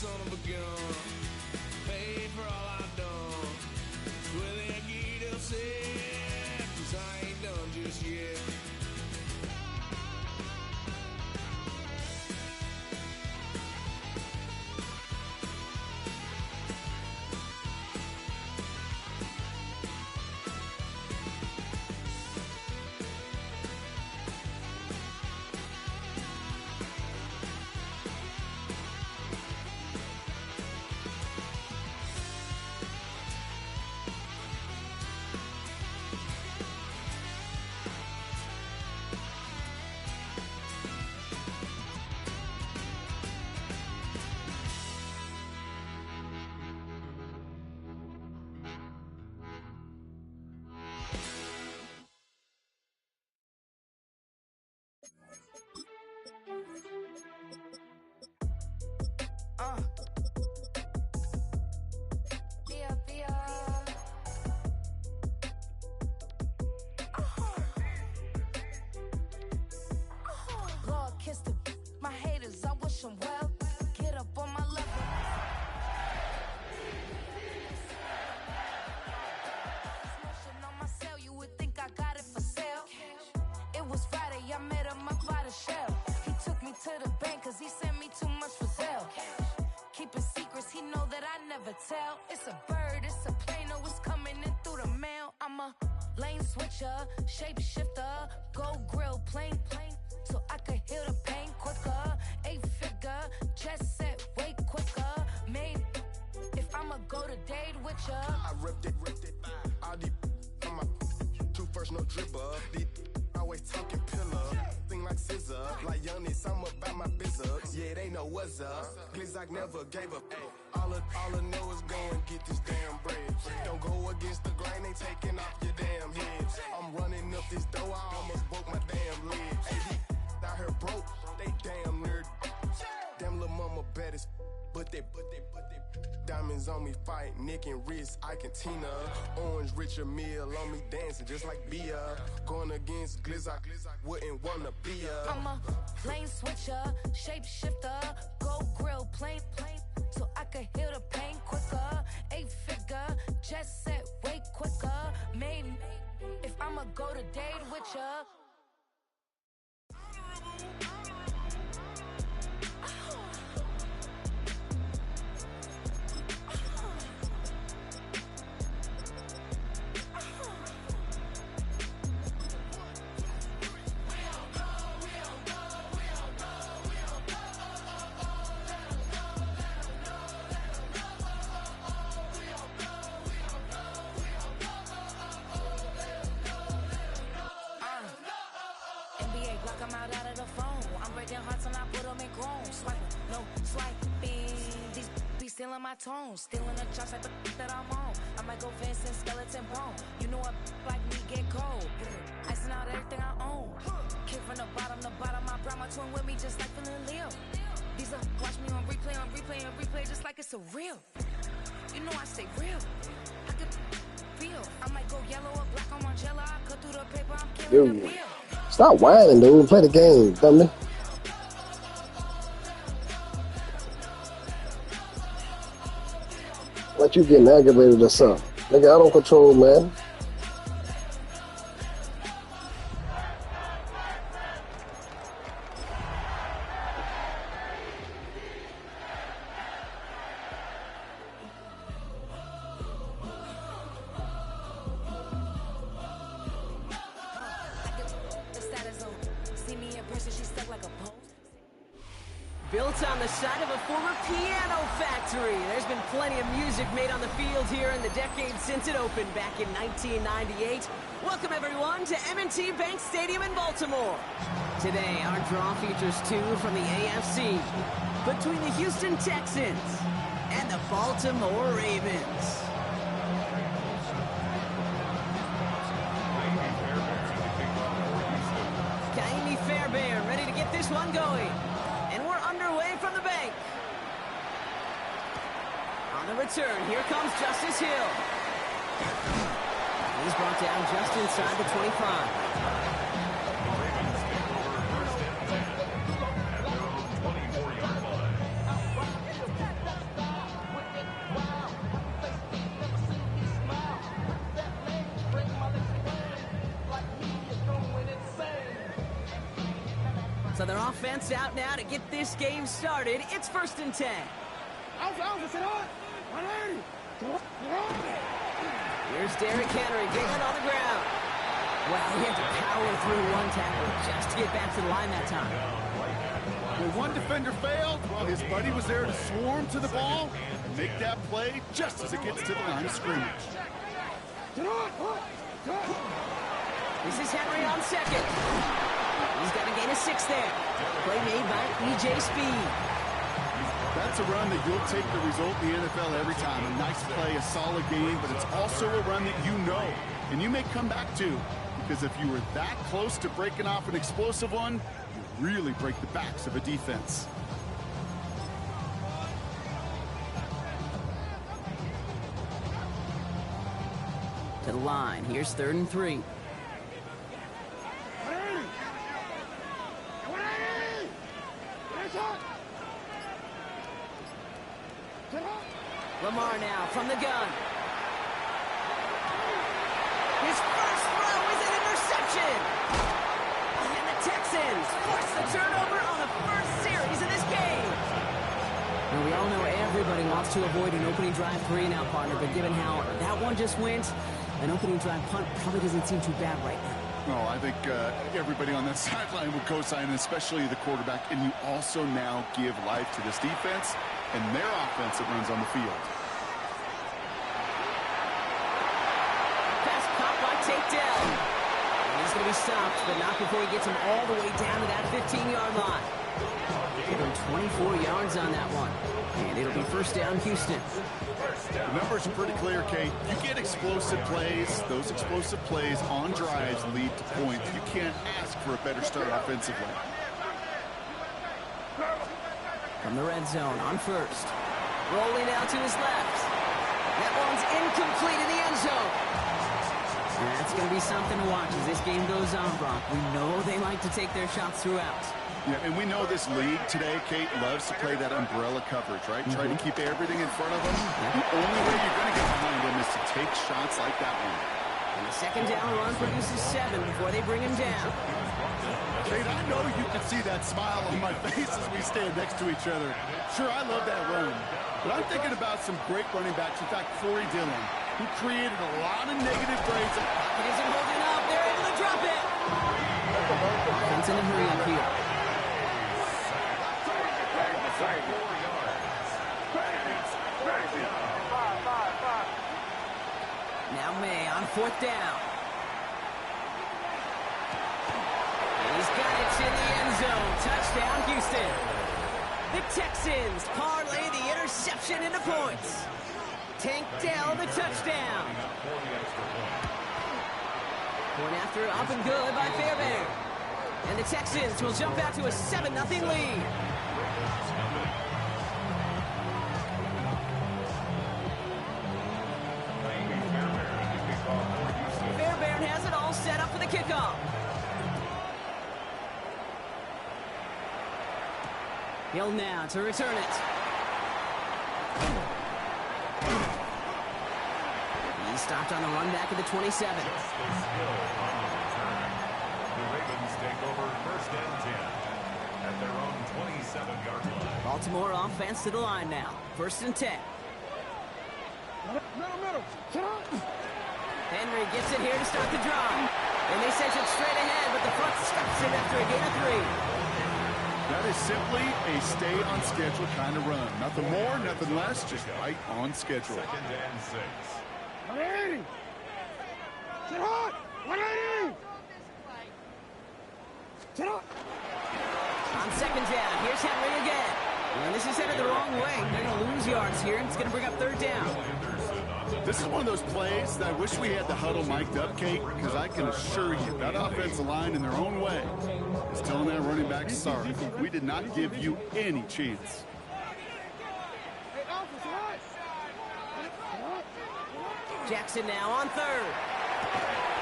son of a gun. Pay for all I've done. Will I get upset? 'Cause I ain't done just yet. Lord, kiss my haters, I wish them well. Get up on my level. Motion on my cell, you would think I got it for sale. It was Friday, I met him up by the shell. He took me to the bank, cause he sent me too much for sale. Keeping secrets, he know that I never tell. It's a bird, it's a plane, oh, it's coming in through the mail. I'm a lane switcher, shapeshifter, go grill, plane, so I could heal the pain quicker. 8-figure, chest set way quicker. Made if I'ma go to date with ya. I ripped it. All these on my two first, no dribble. These always talking pillar. Thing like scissor. Like youngest, I'm about my business. Yeah, they know what's up. Glizzock never gave up. All I know is go and get this damn bread. Don't go against the grain, they taking off your damn head. I'm running up this door, I almost broke my damn leg. Hey, out here broke, they damn nerd. Damn little mama bad as but they diamonds on me fight, neck and wrist, I can Tina. Orange Richard Mill on me dancing just like Bia. Going against Glizzock, wouldn't wanna be a. I'm a lane switcher, shapeshifter, go grill, plane, so I could heal the pain quicker. 8-figure, chest set way quicker. Made if I'ma go to date with ya. I'm out of the phone. I'm breaking hearts and I put them in chrome. Swiping, no swiping. These be stealing my tones. Stealing the chops like the that I'm on. I might go fence and skeleton bone. You know a like me get cold. Icing out everything I own. Kick from the bottom to bottom. I brought my twin with me just like feeling Leo. These are watch me on replay just like it's a real. You know I stay real. I could feel. I might go yellow or black on Margiela. I cut through the paper. I'm killing the bill. Stop whining, dude. Play the game, dummy. Like you getting aggravated or something. Nigga, I don't control, man. Built on the side of a former piano factory, there's been plenty of music made on the field here in the decade since it opened back in 1998. Welcome everyone to M&T Bank Stadium in Baltimore. Today our draw features two from the AFC, between the Houston Texans and the Baltimore Ravens. Kaimi Fairbairn ready to get this one going. And we're underway from the bank. On the return, here comes Justice Hill. He's brought down just inside the 25. their offense out now to get this game started. It's 1st and 10. Here's Derrick Henry getting on the ground. Wow, he had to power through one tackle just to get back to the line that time. When one defender failed, well, his buddy was there to swarm to the ball and make that play just as it gets to the line of scrimmage. This is Henry on second. He's got to gain a 6 there. Play made by E.J. Speed. That's a run that you'll take the result in the NFL every time. A nice play, a solid game, but it's also a run that you know and you may come back to, because if you were that close to breaking off an explosive one, you really break the backs of a defense. To the line. Here's 3rd and 3. Lamar now from the gun. His first throw is an interception. And the Texans force the turnover on the first series of this game. Now, we all know everybody wants to avoid an opening drive 3-and-out, partner, but given how that one just went, an opening drive punt probably doesn't seem too bad right now. No, I think everybody on that sideline would co-sign, especially the quarterback. And you also now give life to this defense and their offense that runs on the field. Pass caught by takedown. And he's going to be stopped, but not before he gets him all the way down to that 15-yard line. Give him 24 yards on that one. And it'll be 1st down, Houston. The numbers are pretty clear, Kate. You get explosive plays. Those explosive plays on drives lead to points. You can't ask for a better start offensively. From the red zone on 1st. Rolling out to his left. That one's incomplete in the end zone. That's going to be something to watch as this game goes on, Brock. We know they like to take their shots throughout. Yeah, and we know this league today, Kate, loves to play that umbrella coverage, right? Try to keep everything in front of them. The only way you're going to get behind them is to take shots like that one. And the 2nd down run produces 7 before they bring him down. Kate, I know you can see that smile on my face as we stand next to each other. Sure, I love that run. But I'm thinking about some great running backs. In fact, Corey Dillon, who created a lot of negative grades. It isn't holding up. They're able to drop it. Offense in a hurry up here. Now May on 4th down. He's got it in the end zone. Touchdown, Houston. The Texans parlay the interception into points. Tank Dell the touchdown. Point after up and good by Fairbairn. And the Texans will jump out to a 7-0 lead. Fairbairn has it all set up for the kickoff. Hill now to return it. He stopped on the run back at the 27. The Ravens take over 1st and 10 at their own 27-yard line. Baltimore offense to the line now. 1st and 10. Henry gets it here to start the drive. And they send it straight ahead, but the front stops it after a gain of 3. That is simply a stay-on-schedule kind of run. Nothing more, nothing less, just right on schedule. 2nd and 6. 180! Sit hot! 180! Sit hot! On 2nd down, here's Henry again. And this is headed the wrong way. They're going to lose yards here, and it's going to bring up 3rd down. This is one of those plays that I wish we had the huddle mic'd up, Kate, because I can assure you that offensive line in their own way is telling that running back, sorry, we did not give you any chance. Jackson now on 3rd.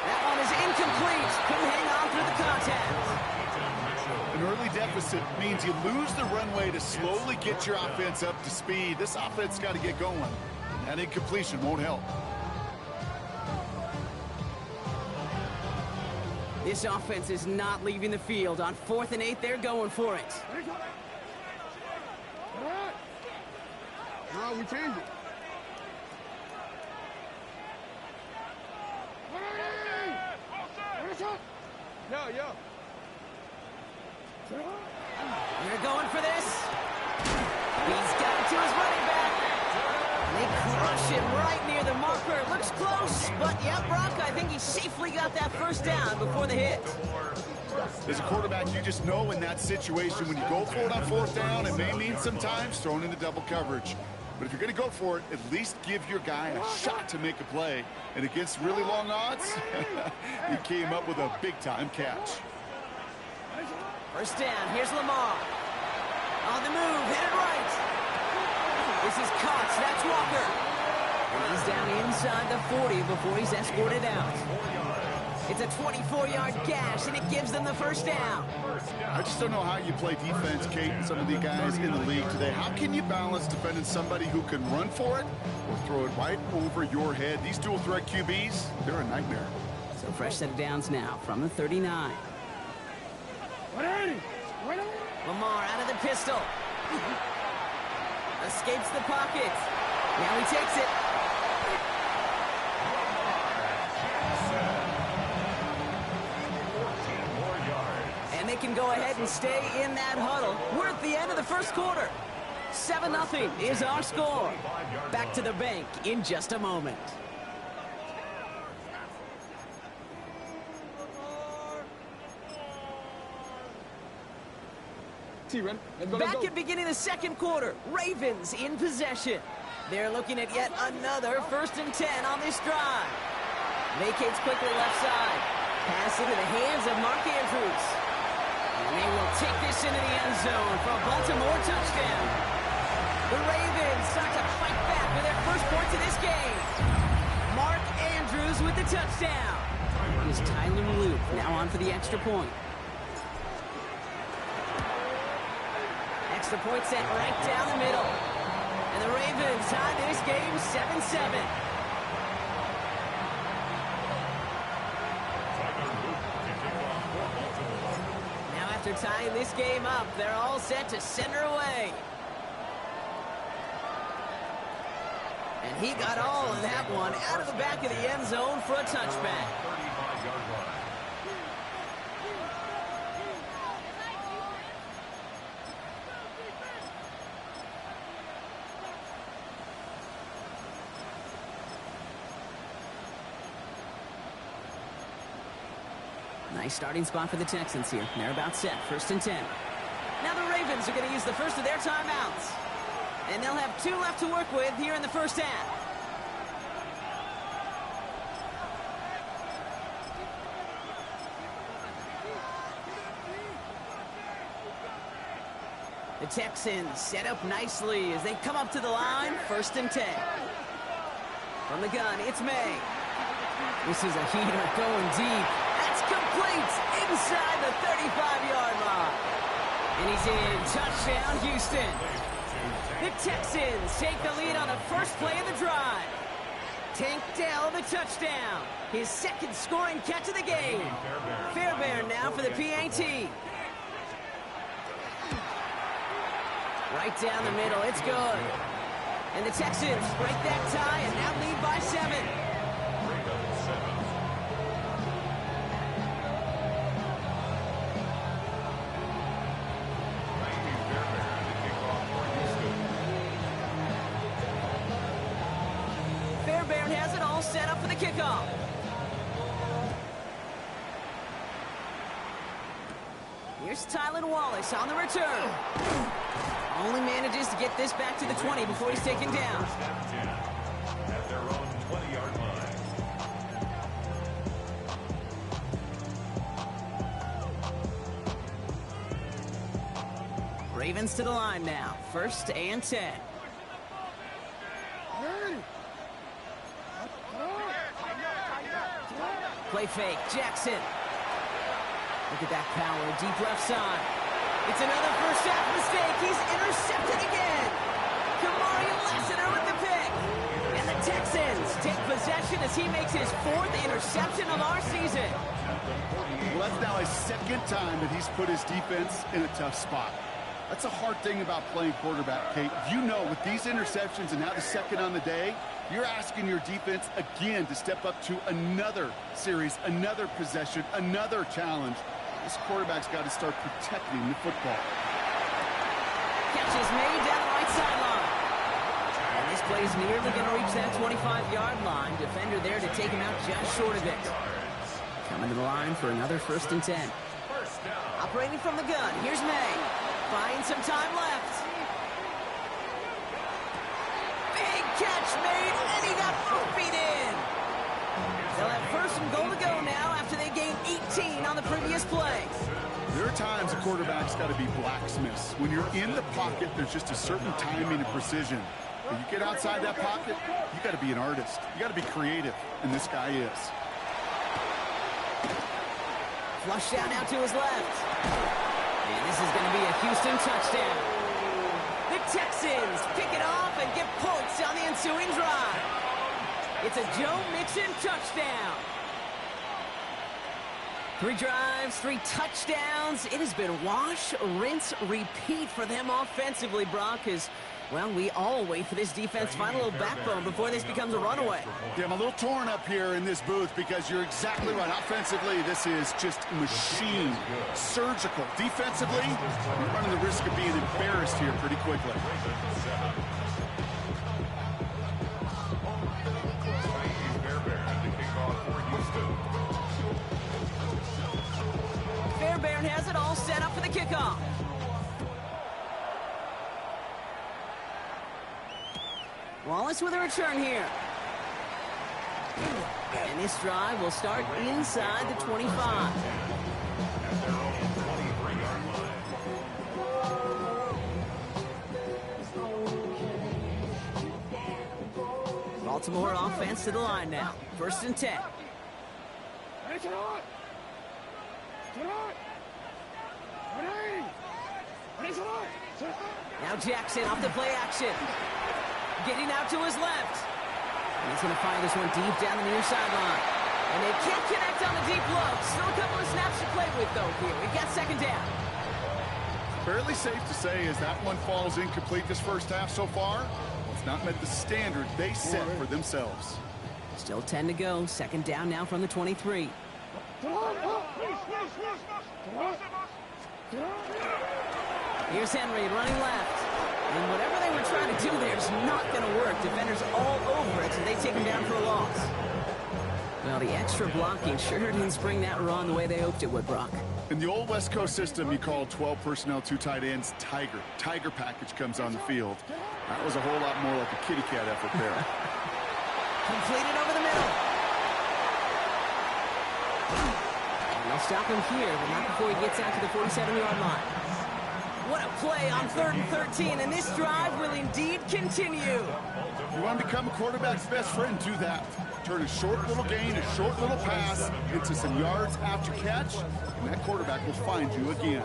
That one is incomplete. Couldn't hang on through the contact. An early deficit means you lose the runway to slowly get your offense up to speed. This offense got to get going. That incompletion won't help. This offense is not leaving the field. On 4th and 8, they're going for it. No, we changed it. Yo. They're going for this. He's got it to his running back. They crush it right near the marker. Looks close, but yep, Brock, I think he safely got that first down before the hit. As a quarterback, you just know in that situation when you go for it on 4th down, it may mean sometimes thrown into double coverage. But if you're going to go for it, at least give your guy a shot to make a play. And against really long odds, he came up with a big-time catch. First down, here's Lamar. On the move, headed right. This is Cox, that's Walker. And he's down inside the 40 before he's escorted out. It's a 24-yard gash, and it gives them the first down. I just don't know how you play defense, Kate, and some of the guys in the league today. How can you balance defending somebody who can run for it or throw it right over your head? These dual-threat QBs, they're a nightmare. So fresh set of downs now from the 39. Lamar out of the pistol. Escapes the pocket. Now he takes it. And they can go ahead and stay in that huddle. We're at the end of the first quarter. 7-0 is our score. Back to the bank in just a moment. Back at beginning of the second quarter, Ravens in possession. They're looking at yet another 1st and 10 on this drive. Vacates quickly left side. Pass into the hands of Mark Andrews. And they will take this into the end zone for a Baltimore touchdown. The Ravens start to fight back with their first points of this game. Mark Andrews with the touchdown. Here's Tyler Luke now on for the extra point. Extra point set right down the middle. And the Ravens tie this game 7-7. Now after tying this game up, they're all set to center away. And he got all of that one out of the back of the end zone for a touchback. Nice starting spot for the Texans here. They're about set. 1st and 10. Now the Ravens are going to use the first of their timeouts. And they'll have 2 left to work with here in the first half. The Texans set up nicely as they come up to the line. 1st and 10. From the gun, it's May. This is a heater going deep. That's complete inside the 35-yard line. And he's in. Touchdown, Houston. The Texans take the lead on the first play of the drive. Tank Dell the touchdown. His second scoring catch of the game. Fairbairn now for the PAT. Right down the middle. It's good. And the Texans break that tie and now lead by 7. Fairbairn has it all set up for the kickoff. Here's Tylan Wallace on the return. Only manages to get this back to the 20 before he's taken down. At their own 20-yard line. Ravens to the line now. 1st and 10. Play fake. Jackson. Look at that power. Deep left side. It's another first half mistake. He's intercepted again. Kamari Lassiter with the pick. And the Texans take possession as he makes his 4th interception of our season. Well, that's now his second time that he's put his defense in a tough spot. That's a hard thing about playing quarterback, Kate. You know, with these interceptions and now the second on the day, you're asking your defense again to step up to another series, another possession, another challenge. This quarterback's got to start protecting the football. Catch is made down the right sideline. And this play is nearly going to reach that 25-yard line. Defender there to take him out just short of it. Coming to the line for another 1st and 10. Operating from the gun, here's May. Finds some time left. Big catch made, and he got beat in. They'll have 1st and goal to go now after they gained 18 on the previous play. There are times a quarterback's got to be blacksmiths. When you're in the pocket, there's just a certain timing and precision. When you get outside that pocket, you got to be an artist. You got to be creative, and this guy is. Flush down now to his left. And this is going to be a Houston touchdown. The Texans pick it off and get points on the ensuing drive. It's a Joe Mixon touchdown. 3 drives, 3 touchdowns. It has been wash, rinse, repeat for them offensively, Brock, as, well, we all wait for this defense to find a little backbone before this becomes a runaway. Yeah, I'm a little torn up here in this booth because you're exactly right. Offensively, this is just machine, surgical. Defensively, you're running the risk of being embarrassed here pretty quickly. Fairbairn has it all set up for the kickoff. Wallace with a return here. And this drive will start inside the 25. Baltimore offense to the line now. 1st and 10. Now Jackson off the play action. Getting out to his left. And he's going to fire this one deep down the near sideline. And they can't connect on the deep low. Still a couple of snaps to play with, though, here. We've got 2nd down. Fairly safe to say as that one falls incomplete this first half so far, it's not met the standard they set for themselves. Still 10 to go. 2nd down now from the 23. Here's Henry running left. And whatever they were trying to do there is not going to work. Defenders all over it, so they take him down for a loss. Well, the extra blocking sure didn't spring that run the way they hoped it would, Brock. In the old West Coast system, you call 12 personnel, 2 tight ends, Tiger. Tiger package comes on the field. That was a whole lot more like a kitty cat effort there. Completed over the middle. And they'll stop him here, but not before he gets out to the 47-yard line. What a play on 3rd and 13, and this drive will indeed continue. You want to become a quarterback's best friend, do that. Turn a short little gain, a short little pass into some yards after catch, and that quarterback will find you again.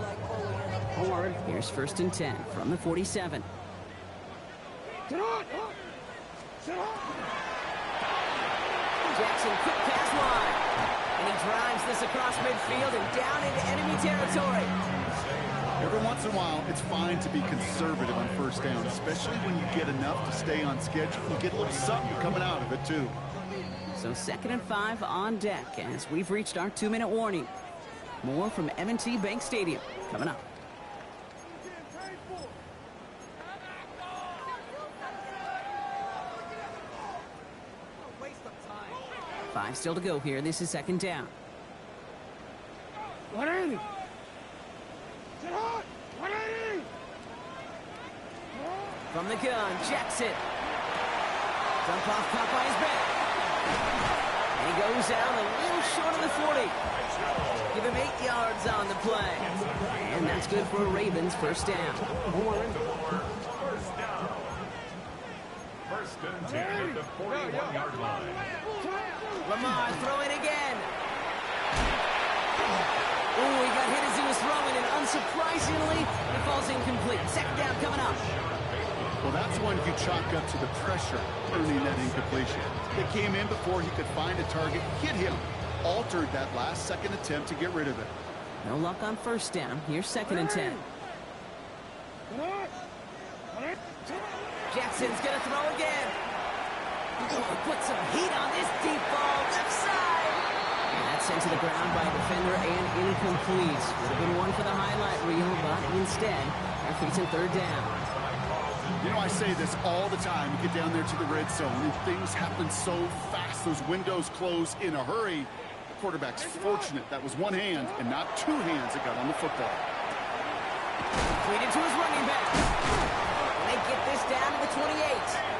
Here's 1st and 10 from the 47. Jackson, quick pass wide. And he drives this across midfield and down into enemy territory. Every once in a while, it's fine to be conservative on 1st down, especially when you get enough to stay on schedule and get a little something coming out of it, too. So 2nd and 5 on deck as we've reached our 2-minute warning. More from M&T Bank Stadium coming up. 5 still to go here. This is 2nd down. From the gun, Jackson. Dump off Popeye's back. And he goes down a little short of the 40. Give him 8 yards on the play. And that's good for a Ravens 1st down. 1st and 10 at the 41-yard line. Lamar throwing again. Oh, he got hit as he was throwing, and unsurprisingly, it falls incomplete. 2nd down coming up. Well, that's one you chalk up to the pressure earning that incompletion. It came in before he could find a target, hit him. altered that last-second attempt to get rid of it. No luck on first down. Here's 2nd and 10. Jackson's going to throw again. Put some heat on this deep ball. Left side. And that's sent to the ground by a defender and incomplete. Would have been one for the highlight reel, but instead, they're facing 3rd down. You know, I say this all the time. You get down there to the red zone, and things happen so fast. Those windows close in a hurry. The quarterback's fortunate that was one hand and not 2 hands that got on the football. Completed to his running back. And they get this down to the 28.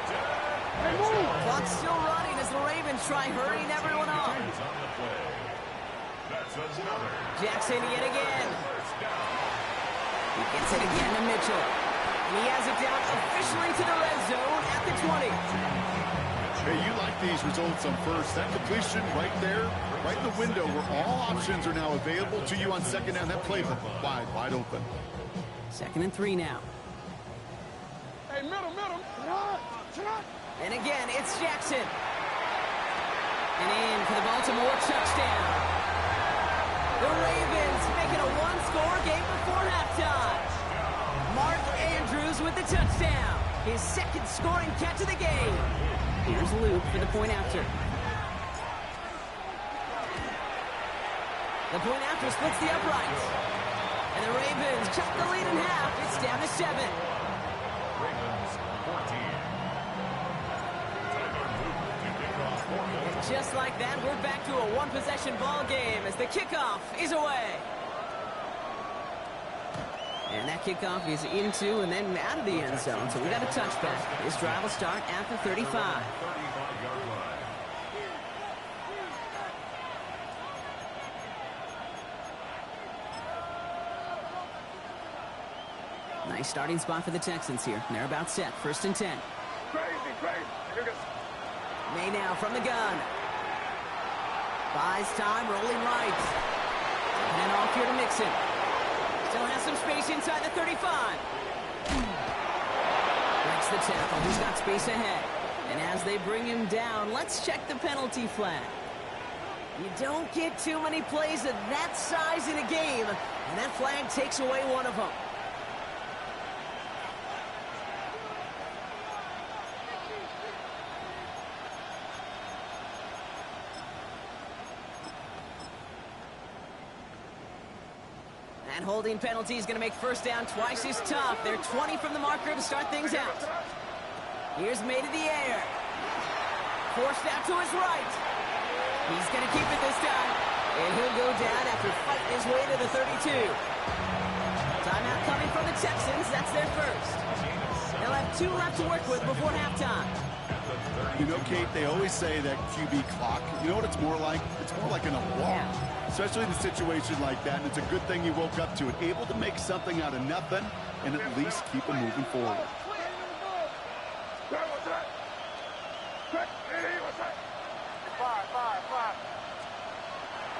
Clock's still running as the Ravens try hurrying everyone up. Jackson yet again. He gets it again to Mitchell. And he has it down officially to the red zone at the 20. Hey, you like these results on first. That completion right there, right in the window where all options are now available to you on 2nd down. That playbook wide open. 2nd and 3 now. Hey, middle. And again, it's Jackson. And in for the Baltimore touchdown. The Ravens making a 1-score game before halftime. Mark Andrews with the touchdown. His 2nd scoring catch of the game. Here's Luke for the point after. The point after splits the uprights. And the Ravens cut the lead in half. It's down to 7. Ravens 14. And just like that, we're back to a 1-possession ball game as the kickoff is away. And that kickoff is into and then out of the end zone. So we got a touchback. This drive will start at the 35. 35-yard line. Nice starting spot for the Texans here. They're about set. 1st and 10. Crazy. May now from the gun. Buys time, rolling right. Taking it off here to Mixon. Still has some space inside the 35. Breaks the tackle. He's got space ahead. And as they bring him down, let's check the penalty flag. You don't get too many plays of that size in a game, and that flag takes away one of them. That holding penalty is going to make 1st down twice as tough. They're 20 from the marker to start things out. Here's May to the air. Forced out to his right. He's going to keep it this time. And he'll go down after fighting his way to the 32. Timeout coming from the Texans. That's their 1st. They'll have 2 left to work with before halftime. You know, Kate, they always say that QB clock, you know what it's more like? It's more like an alarm, especially in a situation like that, and it's a good thing he woke up to it, able to make something out of nothing and at least keep him moving forward.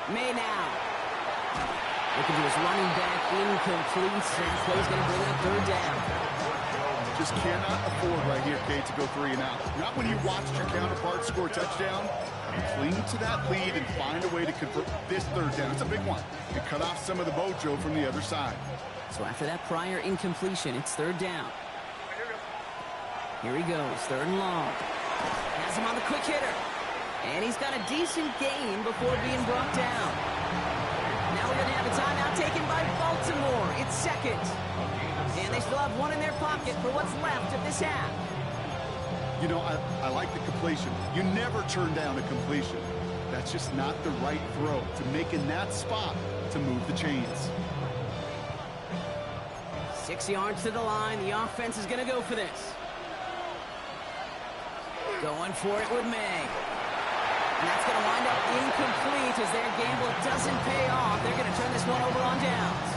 May now. Looking to his running back, incomplete. Play's going to bring up 3rd down. Just cannot afford right here, Kate, to go 3 and out. Not when you watched your counterpart score a touchdown. Cling to that lead and find a way to convert this 3rd down. It's a big one. And cut off some of the mojo from the other side. So after that prior incompletion, it's 3rd down. Here he goes, 3rd and long. Has him on the quick hitter. And he's got a decent gain before being brought down. Now we're going to have a timeout taken by Baltimore. It's 2nd. And they still have 1 in their pocket for what's left of this half. You know, I like the completion. You never turn down a completion. That's just not the right throw to make in that spot to move the chains. 6 yards to the line. The offense is going to go for this. Going for it with May. And that's going to wind up incomplete as their gamble doesn't pay off. They're going to turn this one over on downs.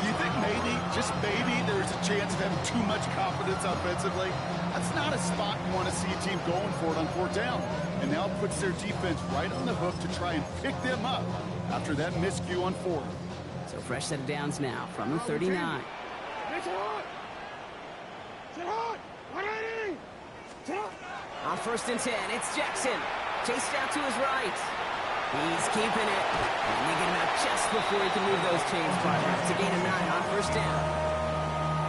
Do you think maybe, just maybe, there's a chance of having too much confidence offensively? That's not a spot you want to see a team going for it on 4th down. And now it puts their defense right on the hook to try and pick them up after that miscue on 4th. So fresh set of downs now from the 39. On 1st and 10, it's Jackson. Chased out to his right. He's keeping it. And they get him out just before he can move those chains, partner. It's a gain of 9 on first down.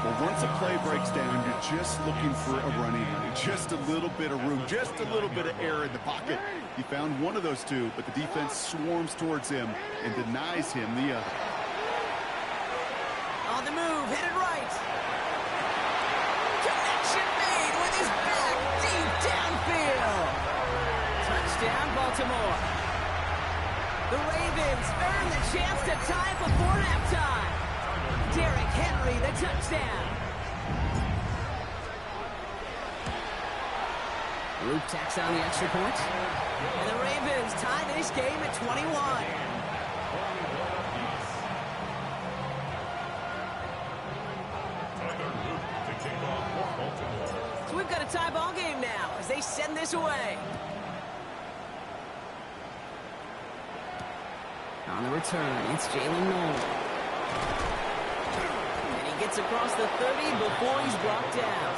Well, once a play breaks down, you're just looking for a running lane. Just a little bit of room, just a little bit of air in the pocket. He found one of those two, but the defense swarms towards him and denies him the other. On the move, headed right. Connection made with his back deep downfield. Touchdown, Baltimore. The Ravens earn the chance to tie it before halftime. Derrick Henry, the touchdown. Luke tacks on the extra point. And the Ravens tie this game at 21. So we've got a tie ball game now as they send this away. On the return, it's Jalen Noel. And he gets across the 30 before he's brought down.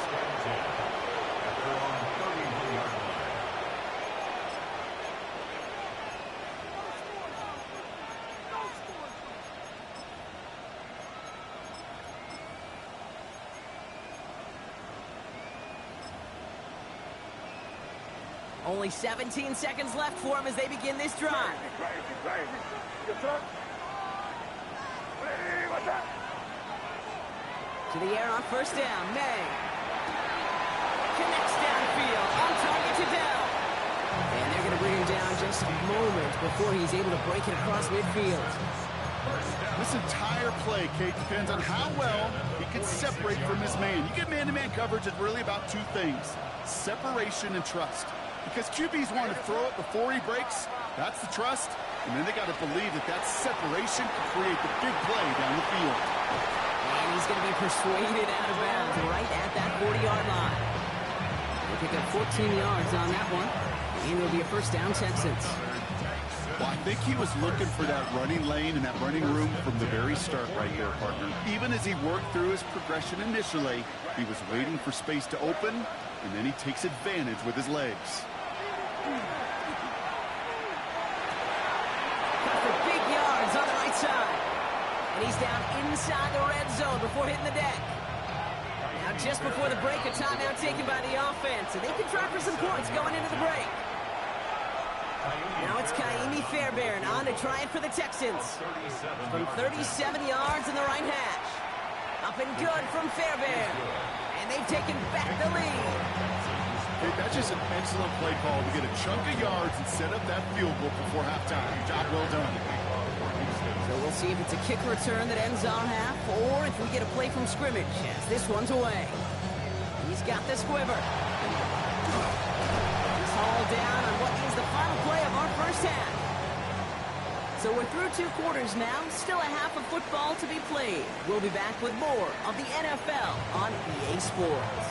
Only 17 seconds left for him as they begin this drive. To the air on first down, May. Connects downfield, on target to Dell. And they're going to bring him down just a moment before he's able to break it across midfield. This entire play, Kate, depends on how well he can separate from his man. You get man-to-man coverage, it's really about two things: separation and trust. Because QBs want to throw it before he breaks, that's the trust, and then they got to believe that that separation can create the big play down the field. And he's going to be persuaded out of bounds right at that 40-yard line. They pick up 14 yards on that one, and it'll be a first down, Texans. Well, I think he was looking for that running lane and that running room from the very start right there, partner. Even as he worked through his progression initially, he was waiting for space to open, and then he takes advantage with his legs. Got for big yards on the right side. And he's down inside the red zone before hitting the deck. Now just before the break, a timeout taken by the offense, and they can try for some points going into the break. Now it's Kaimi Fairbairn on to try it for the Texans. From 37 yards in the right hash. Up and good from Fairbairn. And they've taken back the lead. Hey, that's just an excellent play call to get a chunk of yards and set up that field goal before halftime. Job well done. So we'll see if it's a kick return that ends our half, or if we get a play from scrimmage as this one's away. He's got the squiver. He's hauled down on what is the final play of our first half. So we're through 2 quarters now, still a half of football to be played. We'll be back with more of the NFL on EA Sports.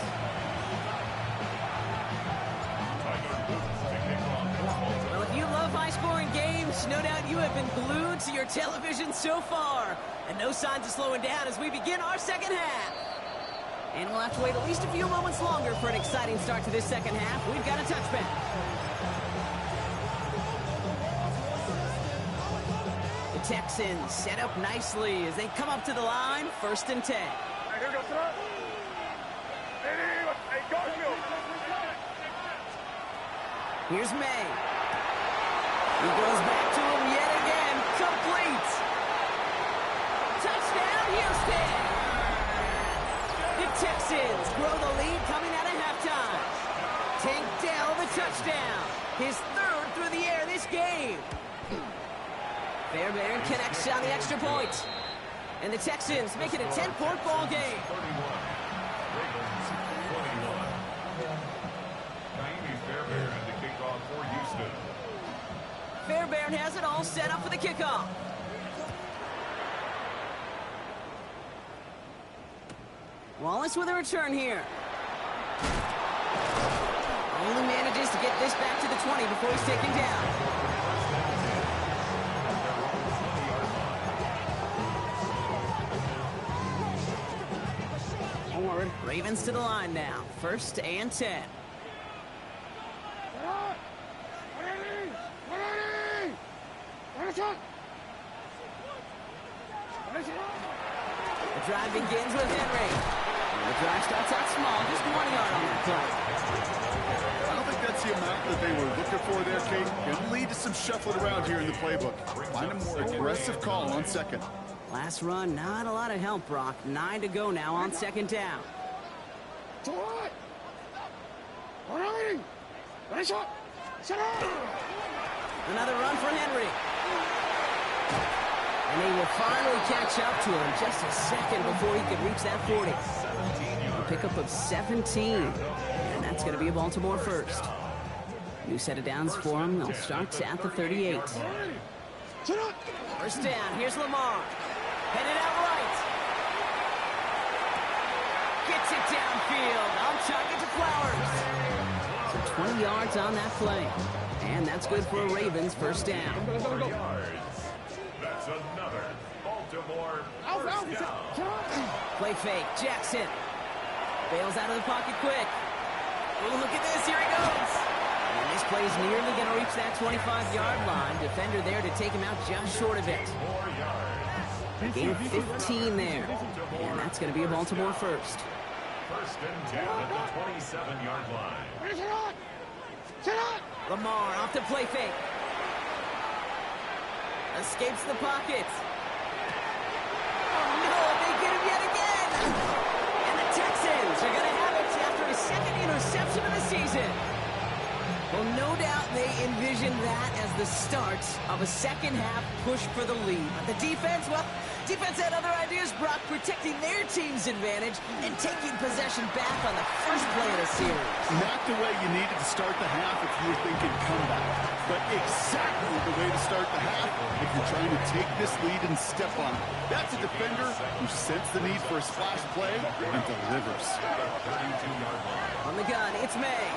Well, if you love high-scoring games, no doubt you have been glued to your television so far. And no signs of slowing down as we begin our second half. And we'll have to wait at least a few moments longer for an exciting start to this second half. We've got a touchback. The Texans set up nicely as they come up to the line, 1st and 10. Here's May. He goes back to him yet again. Complete. Touchdown, Houston. The Texans grow the lead coming out of halftime. Tank Dell the touchdown. His 3rd through the air this game. Fairbairn connects on the extra point. And the Texans make it a 10-point ball game. Fairbairn has it all set up for the kickoff. Wallace with a return here. Only manages to get this back to the 20 before he's taken down. Forward, Ravens to the line now. 1st and 10. The drive begins with Henry. The drive starts out small, just 1 yard on that play. I don't think that's the amount that they were looking for there, Kate. Going to lead to some shuffling around here in the playbook. Find a more aggressive call on second. Last run, not a lot of help, Brock. 9 to go now on second down. Another run for Henry. And they will finally catch up to him just a second before he can reach that 40. A pickup of 17. And that's going to be a Baltimore first. New set of downs for him. They'll start at the 38. First down. Here's Lamar. Headed out right. Gets it downfield. On target to Flowers. So 20 yards on that play. And that's good for a Ravens first down. 4 yards. That's another Baltimore first down. Play fake. Jackson. Bails out of the pocket quick. Oh, look at this. Here he goes. And this play's nearly going to reach that 25-yard line. Defender there to take him out just short of it. 4 yards. Gain of 15 there. And that's going to be a Baltimore first. First and 10 at the 27-yard line. Lamar off to play fake. Escapes the pocket. Oh, no, they get him yet again. And the Texans are going to have it after a second interception of the season. Well, no doubt they envisioned that as the start of a second-half push for the lead. But the defense, well, defense had other ideas, Brock, protecting their team's advantage and taking possession back on the first play of the series. Not the way you needed to start the half if you were thinking comeback, but exactly the way to start the half if you're trying to take this lead and step on it. That's a defender who sensed the need for a splash play and delivers. On the gun, it's May.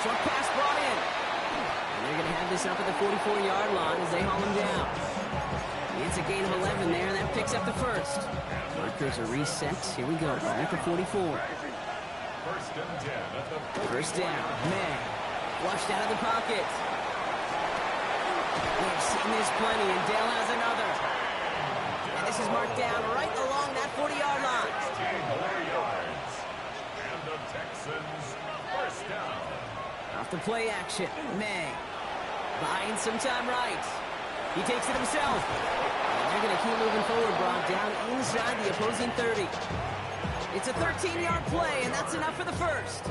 Short pass brought in. And they're going to have this up at the 44-yard line as they haul him down. It's a gain of 11 there, and that picks up the first. Markers are reset. Here we go. At the 44. First and 10 at the 44. First down. May. Flushed out of the pocket. We've seen this plenty, and Dale has another. And this is marked down right along that 40-yard line. 10 more yards. And the Texans first down. Off the play action. May. Buying some time right. He takes it himself. And they're going to keep moving forward, Brock, down inside the opposing 30. It's a 13-yard play, and that's enough for the first.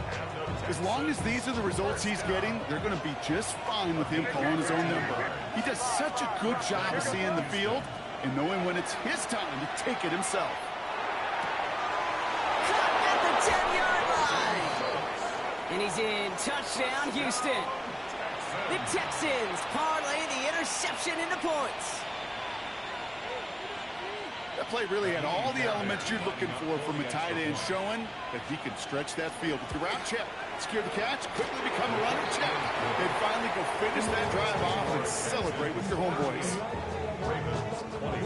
As long as these are the results he's getting, they're going to be just fine with him calling his own number. He does such a good job of seeing the field and knowing when it's his time to take it himself. Cut at the 10-yard line. And he's in. Touchdown, Houston. The Texans parlay the interception into points. That play really had all the elements you're looking for from a tight end, showing that he can stretch that field with the route check, secure the catch, quickly become a runner check, and finally go finish that drive off and celebrate with your homeboys. Ravens 21.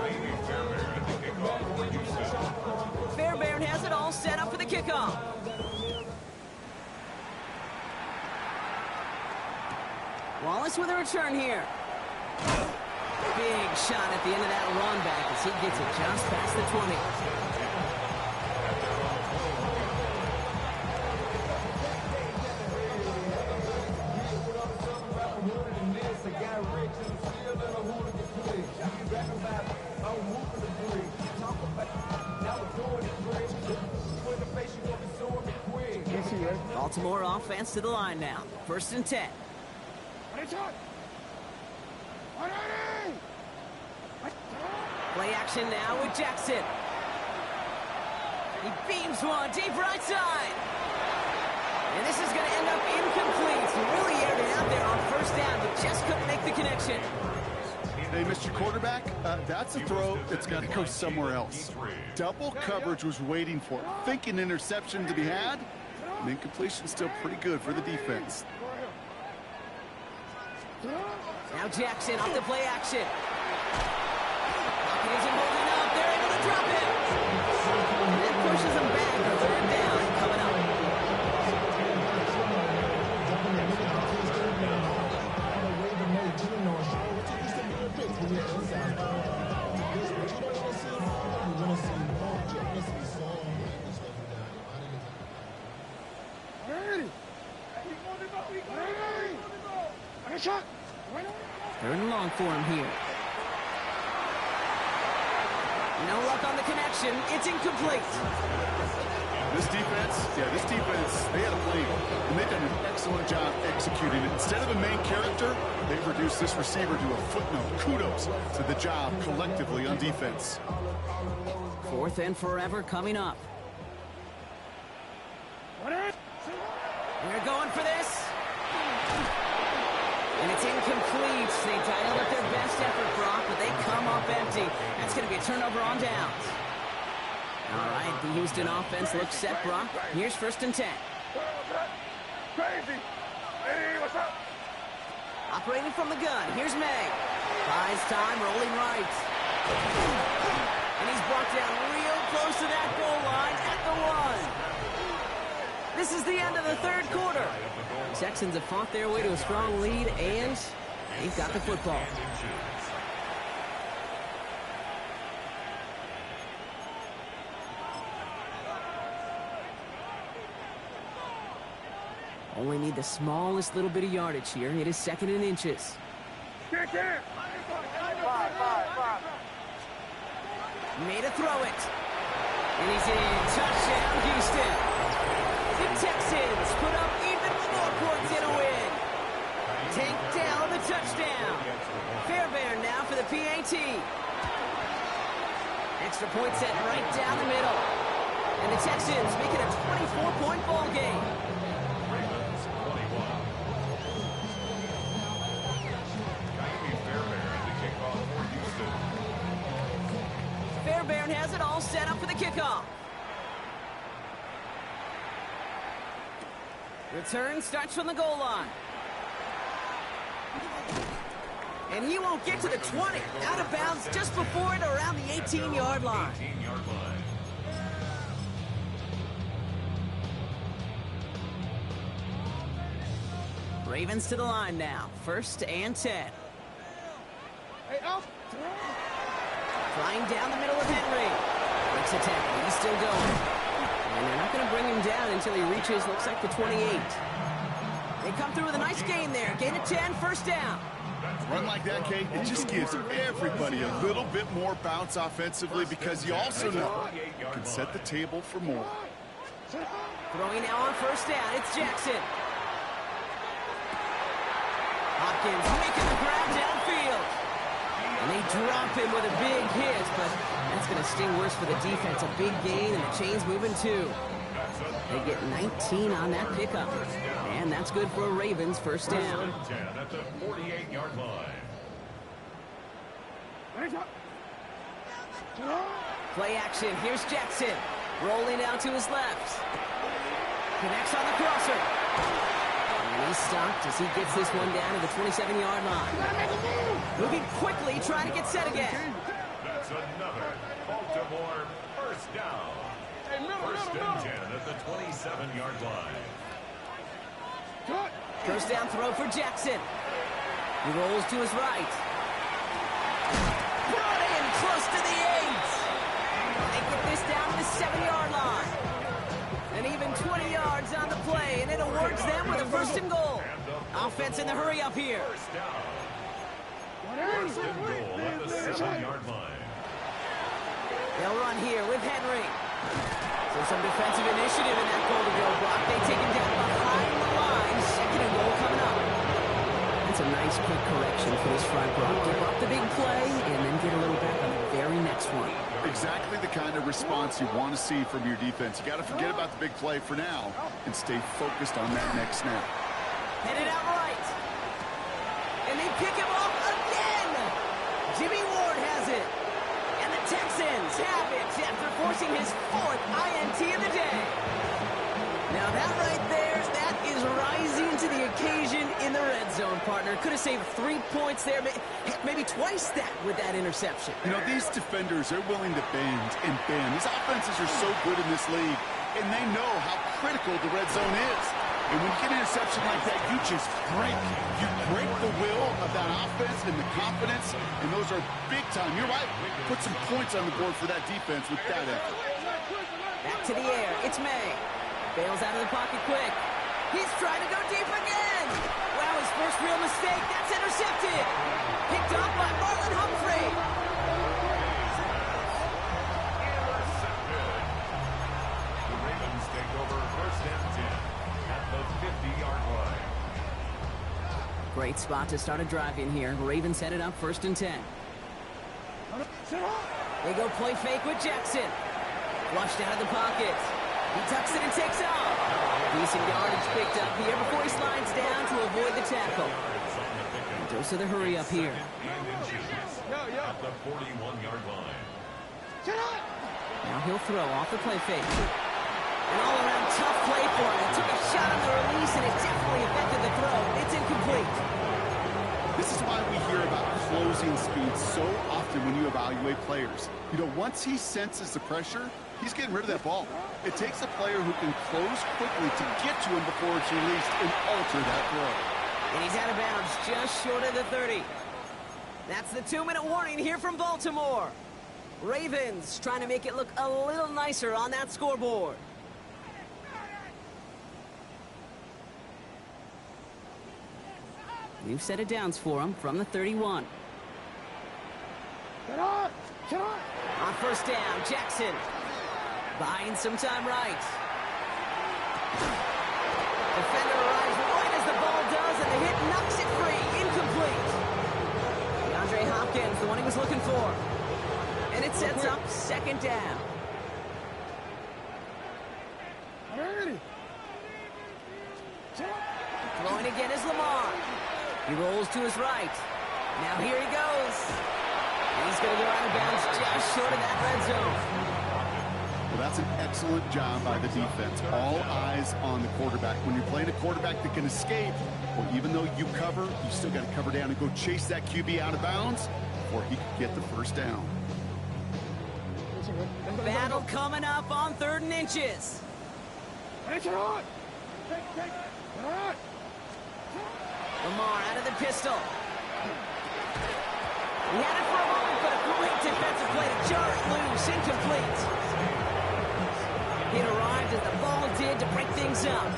Maybe Fairbairn at the kickoff for Houston. Fairbairn has it all set up for the kickoff. Wallace with a return here. Big shot at the end of that run back as he gets it just past the 20. Baltimore offense to the line now. First and 10. Play action now with Jackson. He beams one deep right side. And this is going to end up incomplete. He really aired it out there on first down, but just couldn't make the connection. Hey, Mr. Quarterback, that's a throw that's got to go somewhere else. Double coverage was waiting for it. Thinking interception to be had, and incompletion still pretty good for the defense. Now Jackson off the play action. Pocket isn't holding up. They're able to drop it. And that pushes them back. Third down coming up. Third and long for him here. No luck on the connection. It's incomplete. This defense, they had a plan, and they've done an excellent job executing it. Instead of a main character, they've reduced this receiver to a footnote. Kudos to the job collectively on defense. Fourth and forever coming up. They're going for this. And it's incomplete. They dialed up their best effort, Brock, but they come up empty. That's going to be a turnover on downs. All right, the Houston offense looks set, Brock. Here's 1st and 10. Crazy. Hey, what's up? Operating from the gun. Here's May. Buys time, rolling right. And he's brought down real close to that goal line at the 1. This is the end of the third quarter. The Texans have fought their way to a strong lead, and they've got the football. Only need the smallest little bit of yardage here. It is 2nd and inches. Five. Made a throw it. And he's in. Touchdown, Houston. The Texans put up even more points in a win. Tank down the touchdown. Fairbairn now for the PAT. Extra point set right down the middle. And the Texans make it a 24-point ball game. Fairbairn has it all set up for the kickoff. Return starts from the goal line. And he won't get to the 20. Out of bounds just before it, around the 18-yard line. Ravens to the line now. 1st and 10. Flying down the middle of Henry. Breaks a tackle. He's still going. And they're not going to bring him down until he reaches, looks like, the 28. They come through with a nice gain there. Gain of 10, 1st down. Run like that, Kate, it just gives everybody a little bit more bounce offensively because you also know you can set the table for more. Throwing now on 1st down. It's Jackson. Hopkins making the grab downfield. And they drop him with a big hit, but that's going to sting worse for the defense. A big gain, and the chain's moving too. They get 19 on that pickup. And that's good for a Ravens 1st down. At the 48-yard line. Play action. Here's Jackson. Rolling out to his left. Connects on the crosser. And he's stopped as he gets this one down to the 27-yard line. Moving quickly, trying to get set again. That's another Baltimore 1st down. 1st and 10 at the 27-yard line. 1st down throw for Jackson. He rolls to his right. Brought in close to the 8. They get this down to the 7-yard line. And even 20 yards on the play, and it awards them with a 1st and goal. Offense in the hurry up here. 1st down. 1st and goal at the 7-yard line. They'll run here with Henry. So some defensive initiative in that goal to go block. They take him down behind the line. 2nd and goal coming up. That's a nice quick correction for this front block. Give up the big play and then get a little back on the very next one. Exactly the kind of response you want to see from your defense. You got to forget about the big play for now and stay focused on that next snap. Headed out right. And they pick him off again. Jimmy Ward has it. And the Texans have it after forcing his 4th INT of the day. Now that right there, that is rising to the occasion in the red zone, partner. Could have saved 3 points there, maybe twice that with that interception. You know, these defenders are willing to bend and bend. These offenses are so good in this league, and they know how critical the red zone is. And when you get an interception like that, you just break. You break the will of that offense and the confidence, and those are big time. You're right. Put some points on the board for that defense with that effort. Back to the air. It's May. Bails out of the pocket quick. He's trying to go deep again. Wow, his first real mistake. That's intercepted. Picked up by Marlon Humphrey. Intercepted. The Ravens take over first and 10 at the 50-yard line. Great spot to start a drive in here. Ravens headed up first and 10. They go play fake with Jackson. Flushed out of the pocket. He tucks it and takes off. Decent yardage picked up here before he slides down to avoid the tackle. Dose of the hurry up here. At the 41-yard line. Now he'll throw off the play fake. An all-around tough play for him. He took a shot on the release, and it definitely affected the throw. It's incomplete. This is why we hear about closing speed so often when you evaluate players. You know, once he senses the pressure, he's getting rid of that ball. It takes a player who can close quickly to get to him before it's released and alter that throw. And he's out of bounds just short of the 30. That's the 2-minute warning here from Baltimore. Ravens trying to make it look a little nicer on that scoreboard. New set of downs for him from the 31. On first down, Jackson. Buying some time right. Defender arrives right as the ball does, and the hit knocks it free. Incomplete. DeAndre Hopkins, the one he was looking for. And it sets up second down. Throwing again is Lamar. He rolls to his right. Now here he goes. He's going to go out of bounds just short of that red zone. Well, that's an excellent job by the defense. All eyes on the quarterback. When you're playing a quarterback that can escape, well, even though you cover, you still got to cover down and go chase that QB out of bounds before he can get the first down. Battle coming up on 3rd and inches. Lamar out of the pistol. He had it for a moment, but a great defensive play to jar it loose. Incomplete. It arrived as the ball did to break things up.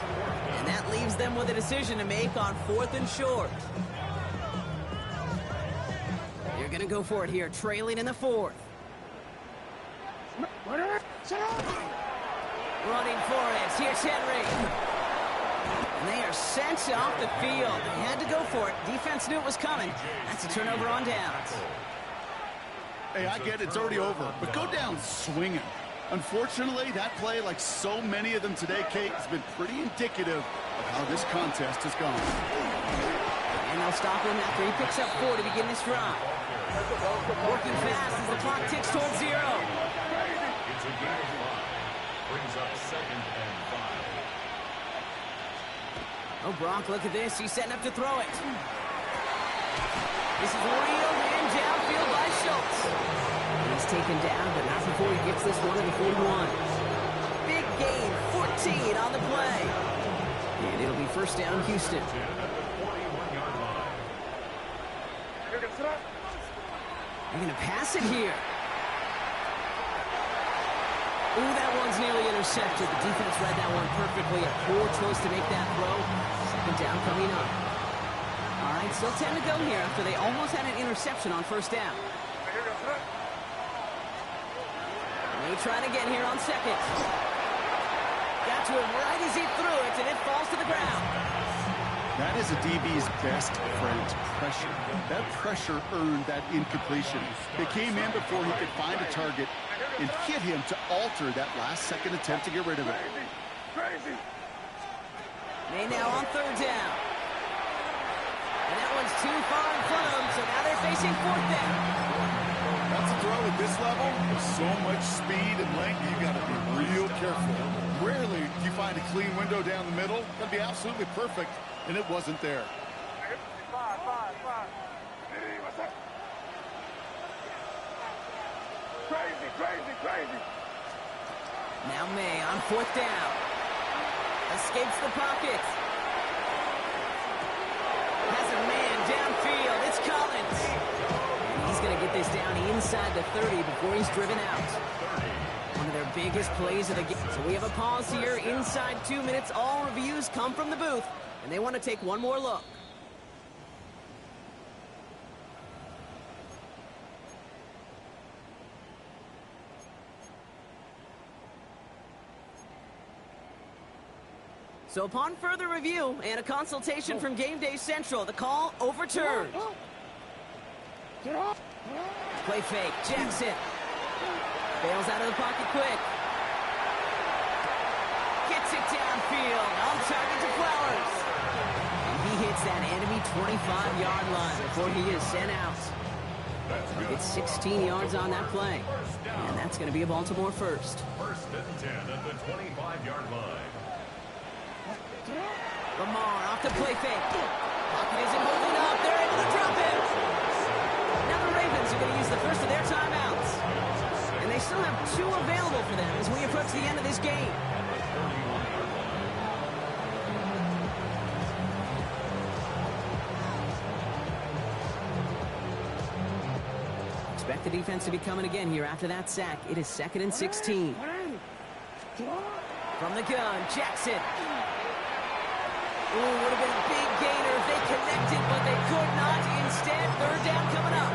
And that leaves them with a decision to make on 4th and short. They're going to go for it here, trailing in the 4th. Running for it. Here's Henry. And they are sent off the field. They had to go for it. Defense knew it was coming. That's a turnover on downs. Hey, I get it. It's already over. But go down swinging. Unfortunately, that play, like so many of them today, Kate, has been pretty indicative of how this contest has gone. And they'll stop him after he picks up 4 to begin this drive. Working fast as the clock ticks towards 0. It's a gain of 5. Brings up 2nd and 5. Oh, Brock, look at this. He's setting up to throw it. This is reeled in downfield by Schultz. He's taken down, but not before he gets this one to the 41. Big gain, 14 on the play. And it'll be first down, Houston. At the 41-yard line. They're going to pass it here. Ooh, that one's nearly intercepted. The defense read that one perfectly. A poor choice to make that throw. Second down coming up. All right, still 10 to go here after they almost had an interception on first down. They trying again here on second. Got to him right as he threw it, and it falls to the ground. That is a DB's best friend, pressure. That pressure earned that incompletion. They came in before he could find a target and hit him to alter that last-second attempt to get rid of it. They now on third down. And that one's too far in front of them, so now they're facing fourth down. That's a throw at this level. With so much speed and length, you got to be real careful. Rarely do you find a clean window down the middle. That'd be absolutely perfect, and it wasn't there. Crazy. Now May on fourth down. Escapes the pocket. Has a man downfield. It's Collins. And he's going to get this down inside the 30 before he's driven out. One of their biggest plays of the game. So we have a pause here inside 2 minutes. All reviews come from the booth, and they want to take one more look. So upon further review and a consultation from Game Day Central, the call overturned. Play fake, Jackson. Bails out of the pocket quick. Gets it downfield, on target to Flowers. And he hits that enemy 25-yard line before he is sent out. It's 16 yards on that play. And that's going to be a Baltimore first. First and 10 at the 25-yard line. Lamar off the play fake. Pocket isn't moving up. They're able to drop him. Now the Ravens are going to use the first of their timeouts. And they still have 2 available for them as we approach the end of this game. Expect the defense to be coming again here after that sack. It is 2nd and 16. From the gun, Jackson. Ooh, would have been a big gainer if they connected, but they could not. Instead, 3rd down coming up.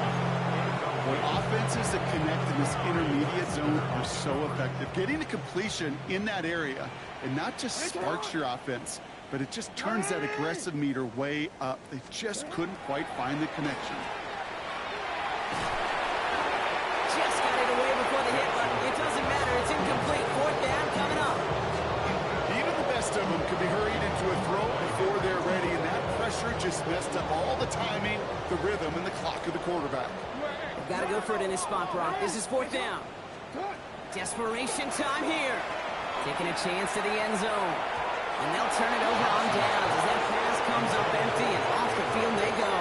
When offenses that connect in this intermediate zone are so effective, getting the completion in that area, it not just sparks your offense, but it just turns that aggressive meter way up. They just couldn't quite find the connection. Just got it away before the hit, but it doesn't matter. It's incomplete. 4th down coming up. Even the best of them could be hurried into a throw before they're ready, and that pressure just messed up all the timing, the rhythm, and the clock of the quarterback. They've got to go for it in this spot, Brock. This is 4th down. Desperation time here. Taking a chance to the end zone. And they'll turn it over on downs as that pass comes up empty, and off the field they go.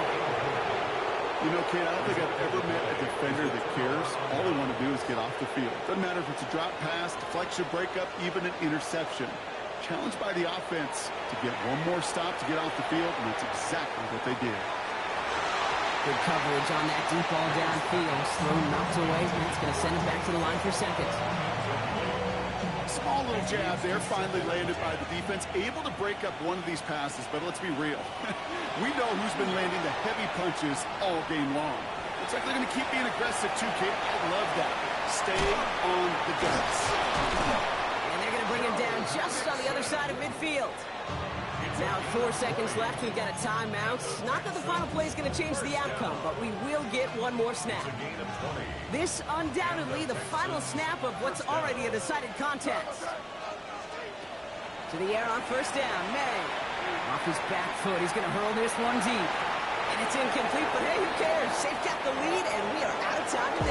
You know, Kate, I don't think I've ever met a defender that cares. All they want to do is get off the field. Doesn't matter if it's a drop pass, deflection, breakup, even an interception. Challenged by the offense to get one more stop to get off the field, and that's exactly what they did. Good coverage on that deep ball downfield. Slow knocked away, and that's going to send it back to the line for 2nd. Small little jab there, finally landed by the defense. Able to break up one of these passes, but let's be real. We know who's been landing the heavy punches all game long. Looks like they're going to keep being aggressive too, Kate. I love that. Stay on the gas. And they're going to bring him down just on the other side of midfield. Now 4 seconds left. We've got a timeout. Not that the final play is going to change the outcome, but we will get one more snap. This undoubtedly the final snap of what's already a decided contest. To the air on 1st down. May. Off his back foot. He's going to hurl this one deep. And it's incomplete, but hey, who cares? They've got the lead, and we are out of time in this.